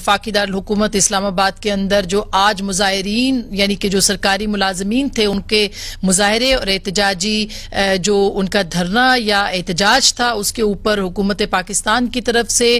वफाकी दारुल हुकूमत इस्लामाबाद के अंदर जो आज मुजाहिरीन यानी कि जो सरकारी मुलाजमीन थे उनके मुजाहरे और एहतजाजी जो उनका धरना या एहतजाज था उसके ऊपर हुकूमत पाकिस्तान की तरफ से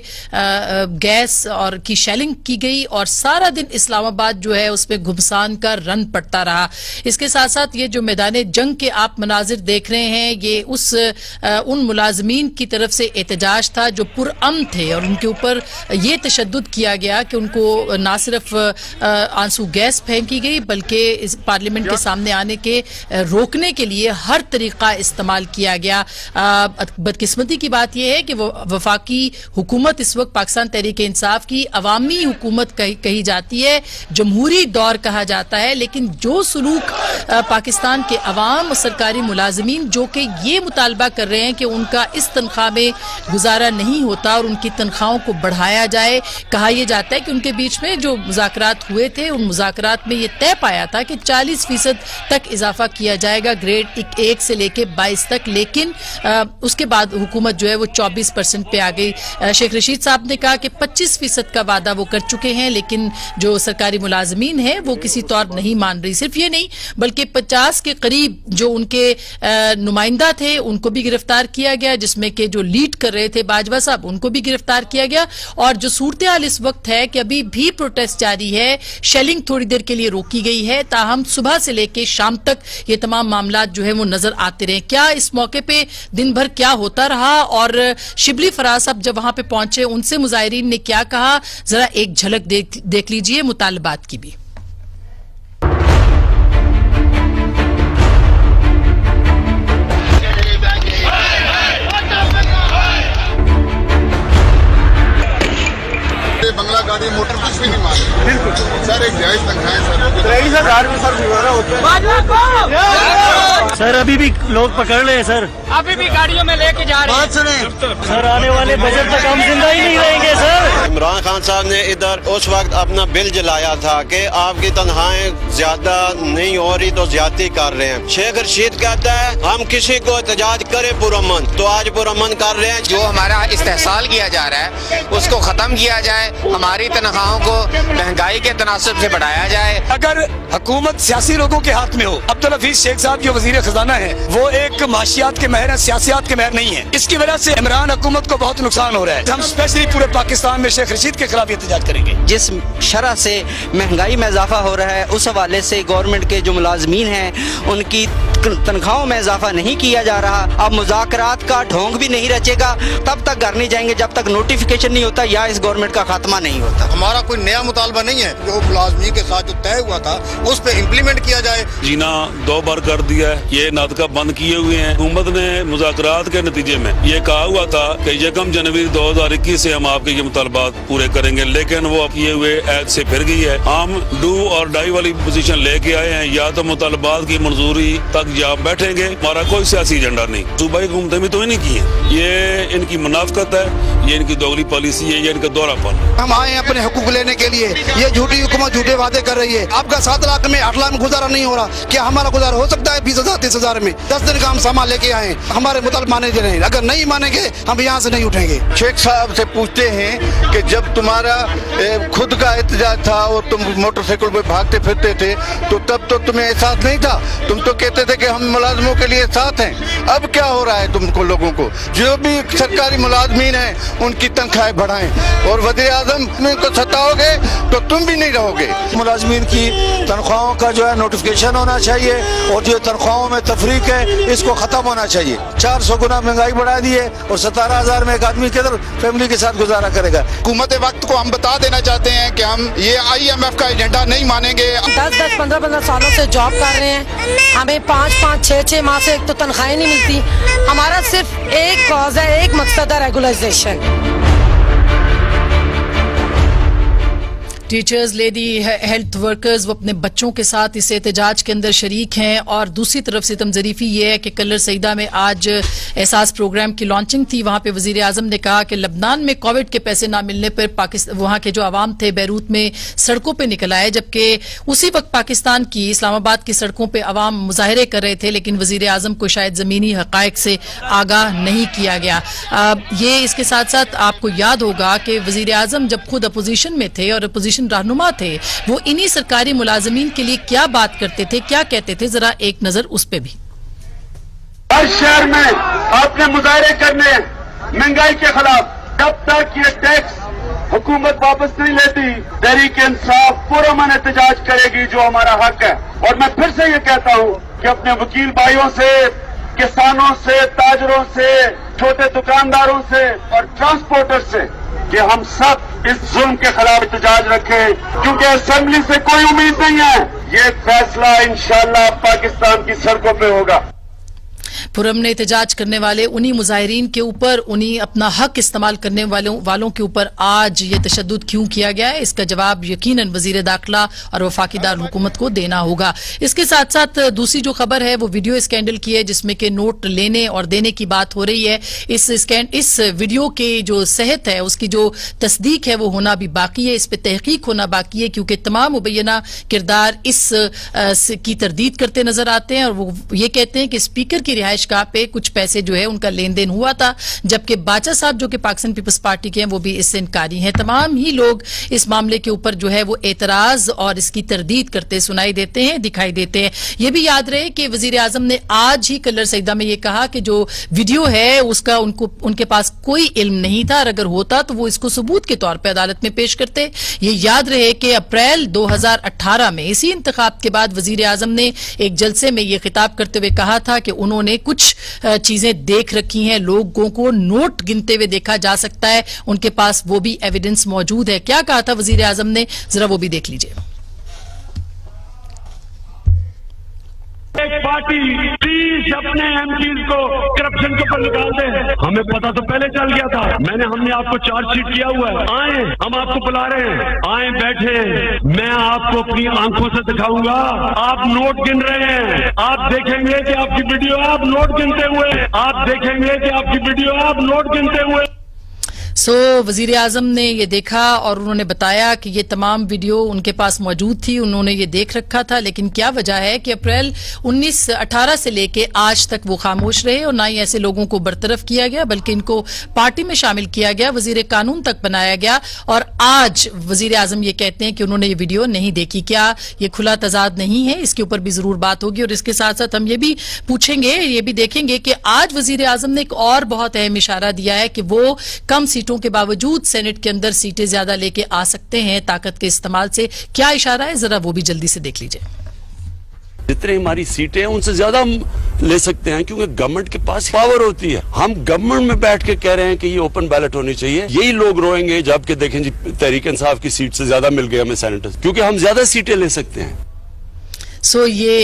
गैस और की शेलिंग की गई और सारा दिन इस्लामाबाद जो है उसमें घुमसान का रन पड़ता रहा। इसके साथ साथ ये जो मैदान जंग के आप मनाजिर देख रहे हैं ये उन मुलाजमीन की तरफ से एहतजाज था जो पुरअमन थे और उनके ऊपर ये तशद्दुद किया गया कि उनको ना सिर्फ आंसू गैस फेंकी गई बल्कि इस पार्लियामेंट के सामने आने के रोकने के लिए हर तरीका इस्तेमाल किया गया। बदकिस्मती की बात यह है कि वफाकी हुकूमत इस वक्त पाकिस्तान तहरीक इंसाफ की अवामी हुकूमत कही जाती है, जमहूरी दौर कहा जाता है, लेकिन जो सलूक पाकिस्तान के अवाम और सरकारी मुलाजमीन जो कि ये मुतालबा कर रहे हैं कि उनका इस तनख्वाह में गुजारा नहीं होता और उनकी तनख्वाहों को बढ़ाया जाए। कहा यह जाता है कि उनके बीच में जो मुज़ाकरात हुए थे उन मुज़ाकरात में ये तय पाया था कि 40% तक इजाफा किया जाएगा ग्रेड 1 से लेके 22 तक, लेकिन उसके बाद हुकूमत जो है वो 24% पे आ गई। शेख रशीद साहब ने कहा कि 25% का वादा वो कर चुके हैं, लेकिन जो सरकारी मुलाजमीन हैं वो किसी तौर नहीं मान रही। सिर्फ ये नहीं बल्कि 50 के करीब जो उनके नुमाइंदा थे उनको भी गिरफ्तार किया गया, जिसमें कि जो लीड कर रहे थे बाजवा साहब उनको भी गिरफ्तार किया गया। और जो सूरत हाल इस वक्त है कि अभी भी प्रोटेस्ट जारी है, शेलिंग थोड़ी देर के लिए रोकी गई है, ताहम सुबह से लेकर शाम तक ये तमाम मामला जो है वो नजर आते रहे। क्या इस मौके पे दिन भर क्या होता रहा और शिबली फराज साहब जब वहां पे पहुंचे उनसे मुजाहिरीन ने क्या कहा, जरा एक झलक देख लीजिए मुतालबात की भी। बंगला गाड़ी मोटर कुछ भी नहीं मांगे। बिल्कुल सर, एक जायज तनख्वाहें सर अभी भी लोग पकड़ रहे हैं सर, अभी भी गाड़ियों में लेके जा रहे हैं सर। आने वाले बजट तक हम जिंदा ही नहीं रहेंगे सर। इमरान खान साहब ने इधर उस वक्त अपना बिल जलाया था कि आपकी तनख्वाहें ज्यादा नहीं हो रही तो ज्यादती कर रहे हैं। शेख रशीद कहता है हम किसी को एहतजाज करे पुरअमन, तो आज पुरअमन कर रहे हैं। जो हमारा इस्तेहसाल किया जा रहा है उसको खत्म किया जाए, हमारी तनख्वाहों को महंगाई के तनासब से बढ़ाया जाए। अगर हुकूमत सियासी लोगों के हाथ में हो, अब्दुल हफीज शेख साहब जो वजीर खजाना है वो एक माशियात के महर है, सियासियात के महर नहीं है। इसकी वजह से इमरान हुकूमत को बहुत नुकसान हो रहा है। हम स्पेशली पूरे पाकिस्तान में शेख रशीद के खिलाफ एहतजाज करेंगे। जिस शरह से महंगाई में इजाफा हो रहा है उस हवाले से गवर्नमेंट के जो मुलाजमीन हैं उनकी तनख्वाहों में इजाफा नहीं किया जा रहा। अब मुज़ाकरात का ढोंग भी नहीं रचेगा, तब तक घर नहीं जाएंगे जब तक नोटिफिकेशन नहीं होता या इस गवर्नमेंट का खात्मा नहीं होता। हमारा कोई नया मुतालबा नहीं है, जो मुलाजमीन के साथ जो तय हुआ था उस पर इम्प्लीमेंट किया जाए। जीना 2 बार कर दिया है, ये नादका बंद किए हुए हैं। हुकूमत ने मुज़ाकरात के नतीजे में ये कहा हुआ था कि 1 जनवरी 2021 से हम आपके ये मुतालबात पूरे करेंगे, लेकिन वो किए हुए ऐद से फिर गई है। हम डू और डाई वाली पोजीशन लेके आए हैं, या तो मुतालबात की मंजूरी तक या बैठेंगे, हमारा कोई सियासी एजेंडा नहीं। सूबाई हुकूमतें भी तो ही नहीं की है, ये इनकी मुनाफकत है, ये इनकी दोगली पॉलिसी है, ये इनका दोहरापन। हम आए अपने हुकूक लेने के लिए, ये झूठी हुकूमत झूठे वादे कर रही है। आपका 7 लाख में 8 लाख में गुजारा नहीं हो रहा, क्या हमारा गुजारा हो सकता है 20,000 30,000 में? 10 दिन का हम सामान लेके आए, हमारे मुताबिक माने नहीं, अगर नहीं मानेंगे हम यहाँ से नहीं उठेंगे। शेख साहब से पूछते हैं कि जब तुम्हारा खुद का एहतजाज था और तुम मोटरसाइकिल पे भागते फिरते थे तो तब तो तुम्हें एहसास नहीं था, तुम तो कहते थे कि हम मुलाजमों के लिए साथ हैं। अब क्या हो रहा है तुमको लोगों को? जो भी सरकारी मुलाजमीन हैं उनकी तनख्वाहें बढ़ाएं और वज़ीर आज़म को सताओगे तो तुम भी नहीं रहोगे। मुलाजमीन की तनख्वाहों का जो है नोटिफिकेशन होना चाहिए और जो तनख्वाहों में तफरीक है इसको खत्म होना चाहिए। 400 गुना महंगाई बढ़ा दी है और 17,000 में एक आदमी किधर फैमिली के साथ गुजारा करेगा। हुकूमत वक्त को हम बता देना चाहते हैं कि हम ये IMF का एजेंडा नहीं मानेंगे। 10-10 15-15 सालों से जॉब कर रहे हैं, हमें 5-5 6-6 माह से एक तो तनख्वाहें नहीं मिलती। हमारा सिर्फ एक कॉज है, एक मकसद है regularisation. Teachers, lady health workers वो अपने बच्चों के साथ इस एहतजाज के अंदर शरीक हैं। और दूसरी तरफ सितम ज़रीफ़ी ये है कि कलर सईदा में आज एहसास प्रोग्राम की लॉन्चिंग थी। वहां पे वजीर आजम ने कहा कि लबनान में कोविड के पैसे ना मिलने पर पाकिस्तान वहां के जो आवाम थे बैरूत में सड़कों पर निकल आए, जबकि उसी वक्त पाकिस्तान की इस्लामाबाद की सड़कों पर आवाम मुजाहरे कर रहे थे, लेकिन वजीर आजम को शायद जमीनी हकायक से आगाह नहीं किया गया। ये इसके साथ साथ आपको याद होगा कि वजीर आजम जब खुद अपोजिशन में थे और अपोजिशन रहनुमा थे, वो इन्हीं सरकारी मुलाजमीन के लिए क्या बात करते थे, क्या कहते थे, जरा एक नजर उस पे भी। हर शहर में आपने मुजाहरे करने महंगाई के खिलाफ, जब तक ये टैक्स हुकूमत वापस नहीं लेती, तहरीक इंसाफ पुरअमन एहतजाज करेगी जो हमारा हक है। और मैं फिर से ये कहता हूं कि अपने वकील भाइयों से, किसानों से, ताजरों से, छोटे दुकानदारों से और ट्रांसपोर्टर से कि हम सब इस जुल्म के खिलाफ एहतजाज रखें, क्योंकि असेंबली से कोई उम्मीद नहीं है। ये फैसला इंशाअल्लाह पाकिस्तान की सड़कों पे होगा। पुरअमन एहतजाज करने वाले उन्हीं मुजाहिरीन के ऊपर, उन्हीं अपना हक इस्तेमाल करने वालों के ऊपर आज ये तशद्दुद क्यों किया गया है, इसका जवाब यकीनन वजीर दाखिला और वफाकी दारुल हुकूमत को देना होगा। इसके साथ साथ दूसरी जो खबर है वो वीडियो स्कैंडल की है, जिसमें कि नोट लेने और देने की बात हो रही है। इस वीडियो के जो सेहत है, उसकी जो तस्दीक है वो होना भी बाकी है, इस पर तहकीक होना बाकी है, क्योंकि तमाम मुबैना किरदार इस की तरदीद करते नजर आते हैं और वो ये कहते हैं कि स्पीकर की रिहाइश गाह पे कुछ पैसे जो है उनका लेन देन हुआ था, जबकि बाचा साहब जो कि पाकिस्तान पीपल्स पार्टी के हैं वो भी इससे इनकारी हैं। तमाम ही लोग इस मामले के ऊपर जो है वो एतराज और इसकी तरदीद करते सुनाई देते हैं, दिखाई देते हैं। ये भी याद रहे कि वजीर आजम ने आज ही कलर सईदा में ये कहा कि जो वीडियो है उसका उनके पास कोई इल्म नहीं था, और अगर होता तो वो इसको सबूत के तौर पर अदालत में पेश करते। ये याद रहे कि अप्रैल 2018 में इसी इंतखाब के बाद वजीर आजम ने एक जलसे में ये खिताब करते हुए कहा था कि उन्होंने कुछ चीजें देख रखी हैं, लोगों को नोट गिनते हुए देखा जा सकता है, उनके पास वो भी एविडेंस मौजूद है। क्या कहा था वजीर आजम ने, जरा वो भी देख लीजिए। एक पार्टी 30 अपने एमपीज को करप्शन के ऊपर निकालते हैं। हमें पता तो पहले चल गया था, हमने आपको चार्जशीट किया हुआ है। आए, हम आपको बुला रहे हैं, आए बैठे, मैं आपको अपनी आंखों से दिखाऊंगा। आप नोट गिन रहे हैं, आप देखेंगे कि आपकी वीडियो आप नोट गिनते हुए, आप देखेंगे कि आपकी वीडियो आप नोट गिनते हुए। वजीर आजम ने ये देखा और उन्होंने बताया कि ये तमाम वीडियो उनके पास मौजूद थी, उन्होंने ये देख रखा था, लेकिन क्या वजह है कि अप्रैल 1918 से लेके आज तक वो खामोश रहे और ना ही ऐसे लोगों को बरतरफ किया गया, बल्कि इनको पार्टी में शामिल किया गया, वजीर कानून तक बनाया गया। और आज वजीर आजम ये कहते हैं कि उन्होंने ये वीडियो नहीं देखी। क्या ये खुला तजाद नहीं है? इसके ऊपर भी जरूर बात होगी। और इसके साथ साथ हम ये भी पूछेंगे, ये भी देखेंगे कि आज वजीर आजम ने एक और बहुत अहम इशारा दिया है कि वो कम सीटों के बावजूद सेनेट के अंदर सीटें ज्यादा लेके आ सकते हैं ताकत के इस्तेमाल से। क्या इशारा है, जरा वो भी जल्दी से देख लीजिए। जितनी हमारी सीटें हैं उनसे ज्यादा हम ले सकते हैं, क्योंकि गवर्नमेंट के पास पावर होती है। हम गवर्नमेंट में बैठ के कह रहे हैं कि ये ओपन बैलेट होनी चाहिए, यही लोग रोएंगे जबकि देखें जी तहरीक इंसाफ की सीट से ज्यादा मिल गई हमें सेनेटर्स, क्योंकि हम ज्यादा सीटें ले सकते हैं। ये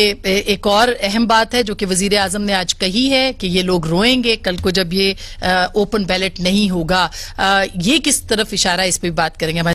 एक और अहम बात है जो कि वजीर आजम ने आज कही है कि ये लोग रोएंगे कल को जब ये ओपन बैलेट नहीं होगा। ये किस तरफ इशारा, इस पे बात करेंगे।